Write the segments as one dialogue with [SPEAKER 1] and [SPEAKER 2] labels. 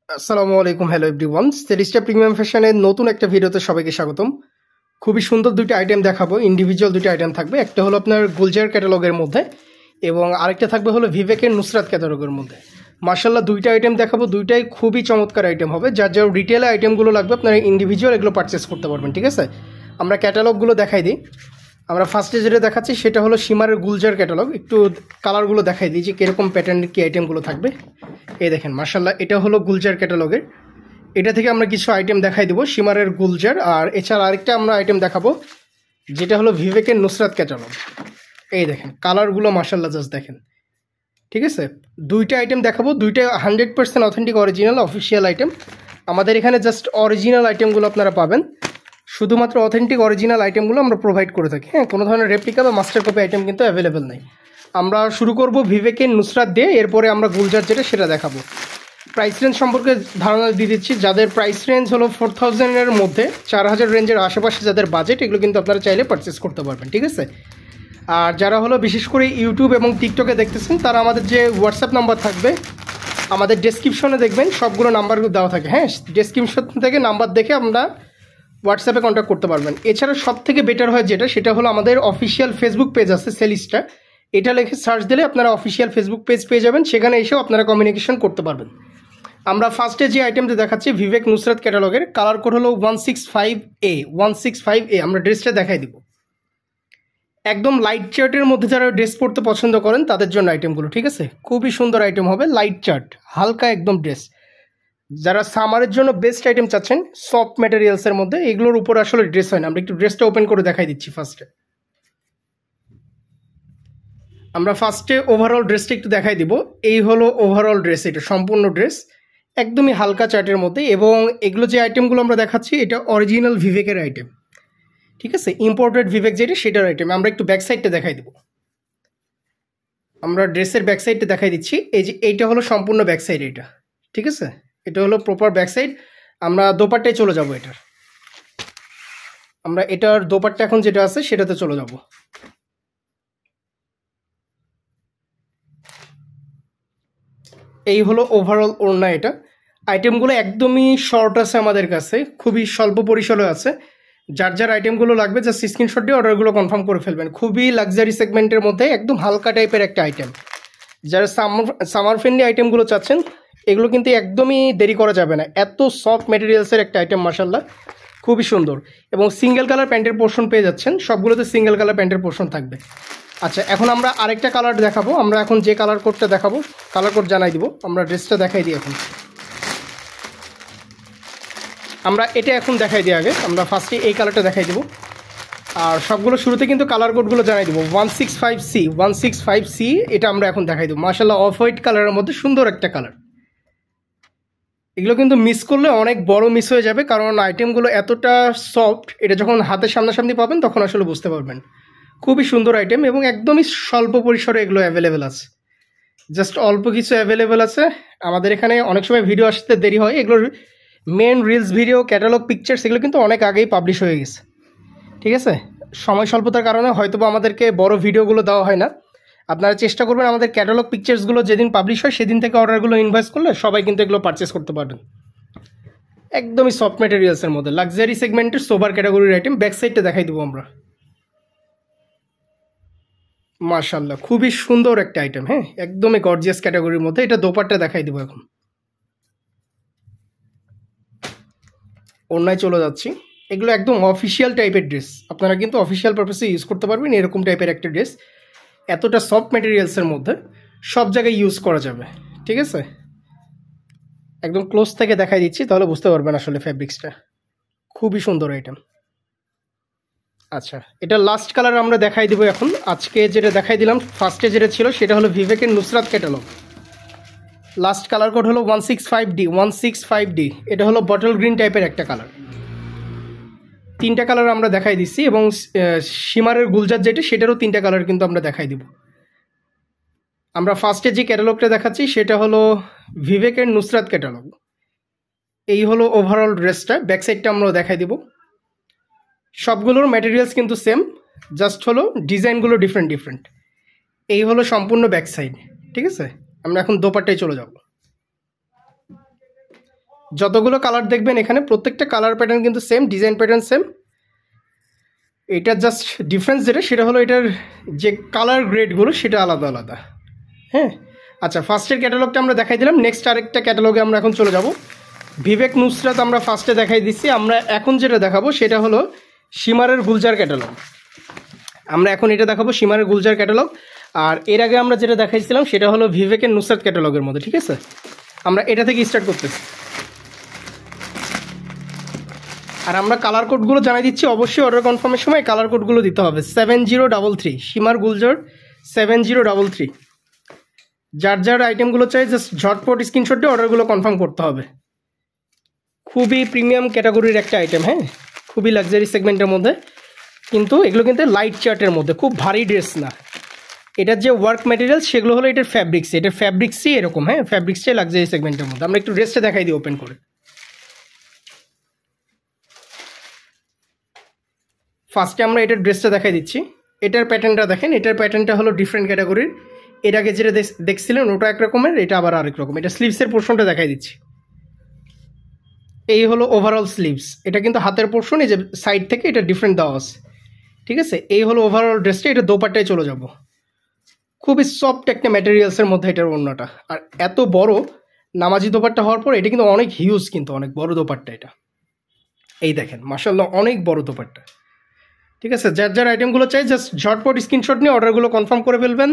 [SPEAKER 1] আসসালামু আলাইকুম, hello everyone. সেলিস্টা premium ফ্যাশনের নতুন একটা ভিডিওতে সবাইকে স্বাগতম। খুবই সুন্দর দুইটা আইটেম দেখাবো, ইন্ডিভিজুয়াল দুইটা আইটেম থাকবে। একটা হলো আপনার গুলজার ক্যাটালগের মধ্যে এবং আরেকটা থাকবে হলো ভিভেকের নুসরাত ক্যাটালগের মধ্যে। মার্শাল্লাহ দুইটা আইটেম দেখাবো, দুইটাই খুবই চমৎকার আইটেম হবে। যার যার রিটেলে আইটেমগুলো লাগবে আপনারা ইন্ডিভিজুয়াল এগুলো পারচেস করতে পারবেন, ঠিক আছে। আমরা ক্যাটালগুলো দেখাই দিই। আমরা ফার্স্টে যেটা দেখাচ্ছি সেটা হলো সীমারের গুলজার ক্যাটালগ। একটু কালারগুলো দেখাই দিই যে কীরকম প্যাটার্নের কী আইটেমগুলো থাকবে। এই দেখেন মার্শাল্লাহ, এটা হলো গুলজার ক্যাটালগের। এটা থেকে আমরা কিছু আইটেম দেখাই দেবো সীমারের গুলজার। আর এছাড়া আরেকটা আমরা আইটেম দেখাবো যেটা হলো ভিভেকের নুসরাত ক্যাটালগ। এই দেখেন কালারগুলো মার্শাল্লাহ জাস্ট দেখেন, ঠিক আছে। দুইটা আইটেম দেখাবো, দুইটা 100% অথেন্টিক অরিজিনাল অফিসিয়াল আইটেম। আমাদের এখানে জাস্ট অরিজিনাল আইটেমগুলো আপনারা পাবেন, শুধুমাত্র অথেন্টিক অরিজিনাল আইটেমগুলো আমরা প্রোভাইড করে থাকি। হ্যাঁ, কোনো ধরনের রেপ্লিকা বা মাস্টার কপি আইটেম কিন্তু অ্যাভেলেবেল নেই। আমরা শুরু করব ভিভেকের নুসরাত দিয়ে, এরপরে আমরা গুলজার যেটা সেটা দেখাবো। প্রাইস রেঞ্জ সম্পর্কে ধারণা দিয়ে দিচ্ছি। যাদের প্রাইস রেঞ্জ হলো 4000-এর মধ্যে, 4000 রেঞ্জের আশেপাশে যাদের বাজেট, এগুলো কিন্তু আপনারা চাইলে পারচেস করতে পারবেন, ঠিক আছে। আর যারা হলো বিশেষ করে ইউটিউব এবং টিকটকে দেখতেছেন, তারা আমাদের যে হোয়াটসঅ্যাপ নাম্বার থাকবে আমাদের ডেসক্রিপশনে দেখবেন সবগুলো নাম্বার দেওয়া থাকে। হ্যাঁ, ডেসক্রিপশন থেকে নাম্বার দেখে আমরা হোয়াটসঅ্যাপে কন্ট্যাক্ট করতে পারবেন। এছাড়া সব থেকে বেটার হয় যেটা, সেটা হলো আমাদের অফিসিয়াল ফেসবুক পেজ আছে সেলিস্টা। এটা লিখে সার্চ দিলে আপনারা অফিসিয়াল ফেসবুক পেজ পেয়ে যাবেন, সেখানে এসেও আপনারা কমিউনিকেশন করতে পারবেন। আমরা ফার্স্টে যে আইটেমটা দেখাচ্ছি ভিভেক নুসরাত ক্যাটালগের, কালার কোড হলো 165A 165A। আমরা ড্রেসটা দেখাই দিব। একদম লাইট চার্টের মধ্যে যারা ড্রেস পরতে পছন্দ করেন তাদের জন্য আইটেমগুলো, ঠিক আছে। খুবই সুন্দর আইটেম হবে, লাইট চার্ট, হালকা একদম ড্রেস। যারা সামারের জন্য বেস্ট আইটেম চাচ্ছেন সফট ম্যাটেরিয়ালসের মধ্যে, এগুলোর উপর আসলে ড্রেস হয় না। আমরা একটু ড্রেসটা ওপেন করে দেখাই দিচ্ছি ফার্স্টে। আমরা ফার্স্টে ওভারঅল ড্রেসটা একটু দেখাই দিব। এই হলো ওভারঅল ড্রেস, এটা সম্পূর্ণ ড্রেস একদমই হালকা চার্টের মধ্যে। এবং এগুলো যে আইটেমগুলো আমরা দেখাচ্ছি এটা অরিজিনাল ভিভেকের আইটেম, ঠিক আছে। ইম্পোর্টেড ভিভেক যেটা সেটার আইটেম। আমরা একটু ব্যাক সাইডটা দেখাই দেবো। আমরা ড্রেসের ব্যাক সাইডটা দেখাই দিচ্ছি। এই যে এইটা হলো সম্পূর্ণ ব্যাক সাইড, এটা ঠিক আছে। এটা হলো প্রপার ব্যাক সাইড। আমরা দোপাট্টায় চলে যাব এটার। আমরা এটার দোপাট্টা এখন যেটা আছে সেটাতে চলে যাব। এই হলো ওভারঅল ওড়না। এটা আইটেমগুলো একদমই শর্ট আছে আমাদের কাছে, খুবই স্বল্প পরিসরে আছে। যার যার আইটেমগুলো লাগবে জাস্ট স্ক্রিনশট দিয়ে অর্ডারগুলো কনফার্ম করে ফেলবেন। খুবই লাক্সারি সেগমেন্টের মধ্যে একদম হালকা টাইপের একটা আইটেম। যারা সামার ফ্রেন্ডলি আইটেমগুলো চাচ্ছেন, এগুলো কিন্তু একদমই দেরি করা যাবে না। এত সফট ম্যাটেরিয়ালসের একটা আইটেম মাশাআল্লাহ, খুবই সুন্দর। এবং সিঙ্গেল কালার প্যান্টের পোর্শন পেয়ে যাচ্ছেন, সবগুলোতে সিঙ্গেল কালার প্যান্টের পোর্শন থাকবে। আচ্ছা, এখন আমরা আরেকটা কালার দেখাবো। আমরা এখন যে কালার কোডটা দেখাবো, কালার কোড জানাই দিব। আমরা ড্রেসটা দেখাই দিই এখন। আমরা এটা এখন দেখাই দিই আগে। আমরা ফার্স্টে এই কালারটা দেখাই দেবো। আর সবগুলো শুরুতে কিন্তু কালার কোডগুলো জানাই দেবো। 165C এটা আমরা এখন দেখাই দেবো। মাশাআল্লাহ অফ হোয়াইট কালারের মধ্যে সুন্দর একটা কালার। এগুলো কিন্তু মিস করলে অনেক বড় মিস হয়ে যাবে, কারণ আইটেমগুলো এতটা সফট। এটা যখন হাতের সামনাসামনি পাবেন তখন আসলে বুঝতে পারবেন। খুবই সুন্দর আইটেম এবং একদমই স্বল্প পরিসরে এগুলো অ্যাভেলেবেল আছে। জাস্ট অল্প কিছু অ্যাভেলেবেল আছে। আমাদের এখানে অনেক সময় ভিডিও আসতে দেরি হয়। এগুলোর main reels video, catalogue, pictures এগুলো কিন্তু অনেক আগেই পাবলিশ হয়ে গেছে, ঠিক আছে। সময় স্বল্পতার কারণে হয়তো আমাদেরকে বড় ভিডিওগুলো দেওয়া হয় না। আপনারা চেষ্টা করবেন আমাদের ক্যাটালগ পিকচার্সগুলো যেদিন পাবলিশ হয় সেদিন থেকে অর্ডারগুলো ইনভয়েস করলে সবাই কিন্তু এগুলো পারচেস করতে পারবেন। একদমই সফট ম্যাটেরিয়ালসের মধ্যে লাক্সারি সেগমেন্টের সোবার ক্যাটাগরির আইটেম। ব্যাক সাইডটা দেখাই দেবো আমরা। মাশাআল্লাহ খুবই সুন্দর একটা আইটেম। হ্যাঁ, একদমই গর্জিয়াস ক্যাটাগরির মধ্যে। এটা দোপাট্টা দেখাই দেবো এখন। অন্যায় চলে যাচ্ছি। এগুলো একদম অফিসিয়াল টাইপের ড্রেস, আপনারা কিন্তু অফিসিয়াল পারপাসে ইউজ করতে পারবেন। এরকম টাইপের একটা ড্রেস এতটা সফট ম্যাটেরিয়ালসের মধ্যে সব জায়গায় ইউজ করা যাবে, ঠিক আছে। একদম ক্লোজ থেকে দেখাই দিচ্ছি, তাহলে বুঝতে পারবেন আসলে ফ্যাব্রিক্সটা। খুবই সুন্দর আইটেম। আচ্ছা, এটা লাস্ট কালার আমরা দেখাই দেবো এখন। আজকে যেটা দেখাই দিলাম ফার্স্টে যেটা ছিল সেটা হলো ভিভেকের Nusrat catalogue. Last colour code হলো 165D। এটা হলো বটল গ্রিন টাইপের একটা কালার। তিনটা কালার আমরা দেখাই দিচ্ছি এবং সীমারের গুলজার যেটা সেটারও তিনটা কালার কিন্তু আমরা দেখাই দিব। আমরা ফার্স্টে যে ক্যাটালগটা দেখাচ্ছি সেটা হলো ভিভেকের নুসরাত ক্যাটালগ। এই হলো ওভারঅল ড্রেসটা। ব্যাক সাইডটা আমরা দেখাই দিব। সবগুলোর ম্যাটেরিয়ালস কিন্তু সেম, জাস্ট হলো ডিজাইনগুলো ডিফারেন্ট। এই হলো সম্পূর্ণ ব্যাক সাইড, ঠিক আছে। আমরা এখন দোপাট্টায় চলে যাব। যতগুলো কালার দেখবেন এখানে প্রত্যেকটা কালার প্যাটার্ন কিন্তু সেম, ডিজাইন প্যাটার্ন সেম। এটা জাস্ট ডিফারেন্স যেটা সেটা হলো এটার যে কালার গ্রেডগুলো সেটা আলাদা আলাদা। হ্যাঁ, আচ্ছা ফার্স্টের ক্যাটালগটা আমরা দেখাই দিলাম। নেক্সট আরেকটা ক্যাটালগে আমরা এখন চলে যাব। ভিভেক নুসরাত আমরা ফার্স্টে দেখাই দিচ্ছি। আমরা এখন যেটা দেখাবো সেটা হলো শিমারের গুলজার ক্যাটালগ। আমরা এখন এটা দেখাবো শিমারের গুলজার ক্যাটালগ। আর এর আগে আমরা যেটা দেখাইছিলাম সেটা হলো ভিভেকের নুসরাত ক্যাটালগের মধ্যে। ঠিক আছে, আমরা এটা থেকে স্টার্ট করতেছি। আর আমরা কালার কোডগুলো জানাই দিচ্ছি, অবশ্যই অর্ডার কনফার্মের সময় কালার কোডগুলো দিতে হবে। 7033 শিমার গুলজার 7033। যার যার আইটেমগুলো চাই জাস্ট ঝটপট স্ক্রিনশট দিয়ে অর্ডারগুলো কনফার্ম করতে হবে। খুবই প্রিমিয়াম ক্যাটাগরির একটা আইটেম, হ্যাঁ, খুবই লাক্সারি সেগমেন্টের মধ্যে, কিন্তু এগুলো কিন্তু লাইট চার্টের মধ্যে, খুব ভারী ড্রেস না। এটার যে ওয়ার্ক ম্যাটেরিয়াল সেগুলো হলো এটার ফ্যাব্রিক্স, এটার ফ্যাব্রিক্সই এরকম, হ্যাঁ, ফ্যাব্রিক্সটাই লাক্সারি সেগমেন্টের মধ্যে। আমরা একটু ড্রেসটা দেখাই দিই ওপেন করে। ফার্স্টে আমরা এটার ড্রেসটা দেখাই দিচ্ছি। এটার প্যাটার্নটা দেখেন, এটার প্যাটার্নটা হলো ডিফারেন্ট ক্যাটাগরির। এর আগে যেটা দেখছিলেন ওটা এক রকমের, এটা আবার আরেক রকম। এটা স্লিভসের পোর্শনটা দেখাই দিচ্ছি। এই হলো ওভারঅল স্লিভস, এটা কিন্তু হাতের পোর্শন, এই যে সাইড থেকে এটা ডিফারেন্ট দেওয়া আছে। ঠিক আছে, এই হলো ওভারঅল ড্রেসটা। এটা দোপাট্টায় চলে যাব। খুবই সফট একটা ম্যাটেরিয়ালসের মধ্যে এটার ওড়নাটা, আর এত বড় নামাজি দোপাট্টা হওয়ার পর এটা কিন্তু অনেক হিউজ, কিন্তু অনেক বড় দোপাট্টা এটা। এই দেখেন মাশাআল্লাহ অনেক বড় দোপাট্টা। ঠিক আছে, যার যার আইটেমগুলো চাই জাস্ট ঝটপট স্ক্রিনশট নিয়ে অর্ডারগুলো কনফার্ম করে ফেলবেন।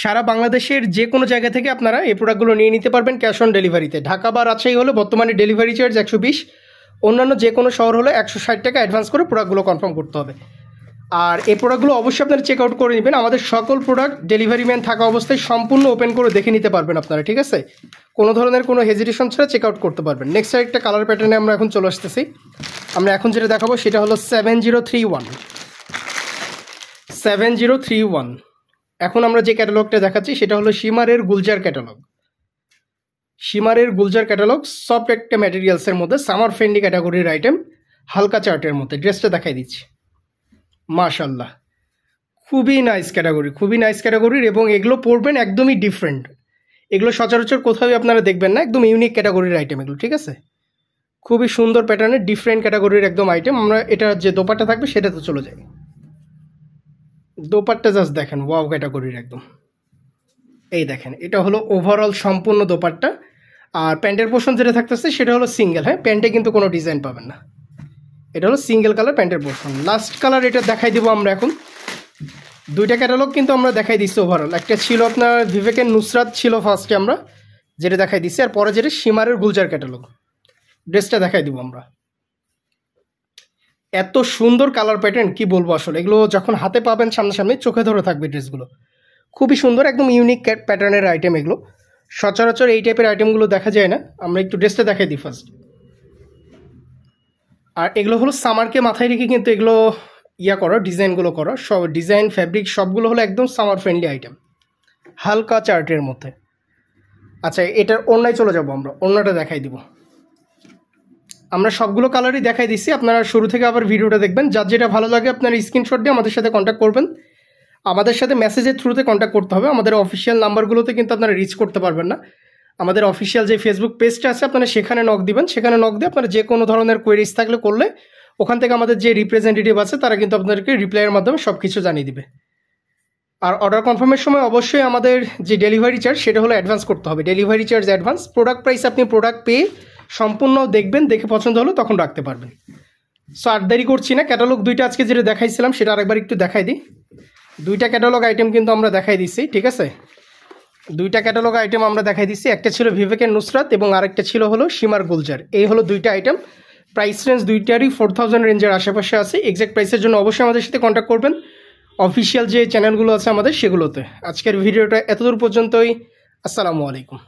[SPEAKER 1] সারা বাংলাদেশের যে কোনো জায়গা থেকে আপনারা এই প্রোডাক্টগুলো নিয়ে নিতে পারবেন ক্যাশ অন ডেলিভারিতে। ঢাকা বা রাজশাহী হলে বর্তমানে ডেলিভারি চার্জ 120, অন্যান্য যে কোনো শহর হলে 160 টাকা অ্যাডভান্স করে প্রোডাক্টগুলো কনফার্ম করতে হবে। আর এই প্রোডাক্টগুলো অবশ্যই আপনারা চেক আউট করে নেবেন। আমাদের সকল প্রোডাক্ট ডেলিভারি ম্যান থাকা অবস্থায় সম্পূর্ণ ওপেন করে দেখে নিতে পারবেন আপনারা। ঠিক আছে, কোনো ধরনের কোনো হেজিটেশন ছাড়া চেক আউট করতে পারবেন। নেক্সট একটা কালার প্যাটার্নে আমরা এখন চলে আসতেছি। আমরা এখন যেটা দেখাবো সেটা হলো 7031। 7031। এখন আমরা যে ক্যাটালগটা দেখাচ্ছি সেটা হলো শিমারের গুলজার ক্যাটালগ। শিমারের গুলজার ক্যাটালগ সফট একটা ম্যাটেরিয়ালসের মধ্যে, সামার ফ্রেন্ডলি ক্যাটাগরির আইটেম, হালকা চার্টের মধ্যে। ড্রেসটা দেখাই দিচ্ছি। মাশাআল্লাহ খুবই নাইস ক্যাটাগরি, খুবই নাইস ক্যাটাগরির, এবং এগুলো পরবেন একদমই ডিফারেন্ট। এগুলো সচরাচর কোথাও আপনারা দেখবেন না, একদম ইউনিক ক্যাটাগরির আইটেম এগুলো। ঠিক আছে, খুবই সুন্দর প্যাটার্নের ডিফারেন্ট ক্যাটাগরির একদম আইটেম। আমরা এটা যে দোপাট্টা থাকবে সেটাতে চলে যাই। দোপাট্টা জাস্ট দেখেন, ওয়াও ক্যাটাগরির একদম। এই দেখেন, এটা হলো ওভারঅল সম্পূর্ণ দোপাট্টা। আর প্যান্টের পোর্শন যেটা থাকতেছে সেটা হলো সিঙ্গেল, হ্যাঁ, প্যান্টে কিন্তু কোনো ডিজাইন পাবেন না। এটা হলো সিঙ্গেল কালার প্যান্টের পোর্শন। লাস্ট কালার এটা দেখাই দিব আমরা এখন। দুইটা ক্যাটালগ কিন্তু আমরা দেখাই দিচ্ছি ওভারঅল। একটা ছিল আপনার ভিভেকের নুসরাত ছিল ফার্স্টে আমরা যেটা দেখাই দিচ্ছি, আর পরে যেটা শিমারের গুলজার ক্যাটালগ। ড্রেসটা দেখাই দিব আমরা। এত সুন্দর কালার প্যাটার্ন কি বলবো আসলে, এগুলো যখন হাতে পাবেন সামনাসামনি চোখে ধরে থাকবে ড্রেসগুলো। খুবই সুন্দর, একদম ইউনিক প্যাটার্নের আইটেম এগুলো। সচরাচর এই টাইপের আইটেমগুলো দেখা যায় না। আমরা একটু ড্রেসটা দেখাই দিই ফার্স্ট। আর এগুলো হলো সামারকে মাথায় রেখে কিন্তু এগুলো করা, ডিজাইনগুলো করা, সব ডিজাইন ফ্যাব্রিক সবগুলো হলো একদম সামার ফ্রেন্ডলি আইটেম, হালকা চার্টের মধ্যে। আচ্ছা, এটার ওড়নায় চলে যাব আমরা। ওড়নাটা দেখাই দিব। আমরা সবগুলো কালারই দেখাই দিচ্ছি, আপনারা শুরু থেকে আবার ভিডিওটা দেখবেন। যার যেটা ভালো লাগে আপনারা স্ক্রিনশট দিয়ে আমাদের সাথে কন্ট্যাক্ট করবেন। আমাদের সাথে মেসেজের থ্রুতে কন্ট্যাক্ট করতে হবে। আমাদের অফিসিয়াল নাম্বারগুলোতে কিন্তু আপনারা রিচ করতে পারবেন না। আমাদের অফিসিয়াল যে ফেসবুক পেজটা আছে আপনারা সেখানে নক দিবেন। সেখানে নক দিয়ে আপনারা যে কোনো ধরনের কোয়েরিজ থাকলে করলে ওখান থেকে আমাদের যে রিপ্রেজেন্টেটিভ আছে তারা কিন্তু আপনাদেরকে রিপ্লাইয়ের মাধ্যমে সব কিছু জানিয়ে দিবে। আর অর্ডার কনফার্মের সময় অবশ্যই আমাদের যে ডেলিভারি চার্জ সেটা হলো অ্যাডভান্স করতে হবে। Delivery charge advance. Product price আপনি প্রোডাক্ট পেয়ে সম্পূর্ণ দেখবেন, দেখে পছন্দ হলো তখন রাখতে পারবেন। সো আর দেরি করছি না, ক্যাটালগ দুইটা আজকে যেটা দেখাইছিলাম সেটা আরেকবার একটু দেখাই দিই। দুইটা ক্যাটালগ আইটেম কিন্তু আমরা দেখাই দিচ্ছি। ঠিক আছে, দুইটা ক্যাটালগ আইটেম আমরা দেখাই দিচ্ছি। একটা ছিল ভিভেকের নুসরাত এবং আরেকটা ছিল হলো শিমার গুলজার। এই হলো দুইটা আইটেম। প্রাইস রেঞ্জ দুইটারই 4000 রেঞ্জের আশেপাশে আছে। এক্সাক্ট প্রাইসের জন্য অবশ্যই আমাদের সাথে কন্ট্যাক্ট করবেন অফিসিয়াল যে চ্যানেলগুলো আছে আমাদের সেগুলোতে। আজকের ভিডিওটা এতদূর পর্যন্তই। আসসালামু আলাইকুম।